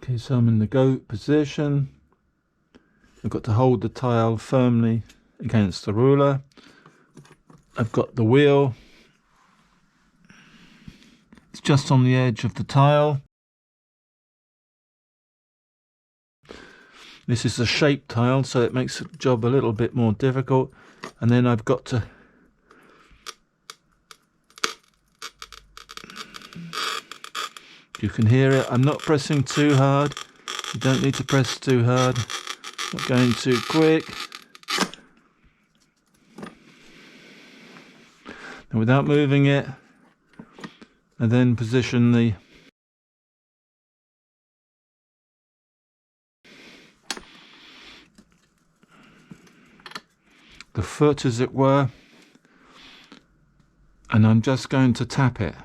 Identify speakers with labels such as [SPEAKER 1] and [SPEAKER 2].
[SPEAKER 1] Okay, so I'm in the goat position. I've got to hold the tile firmly against the ruler. I've got the wheel. It's just on the edge of the tile. This is a shape tile, so it makes the job a little bit more difficult. And then I've got to you can hear it. I'm not pressing too hard. You don't need to press too hard. Not going too quick. And without moving it, and then position the foot, as it were, and I'm just going to tap it.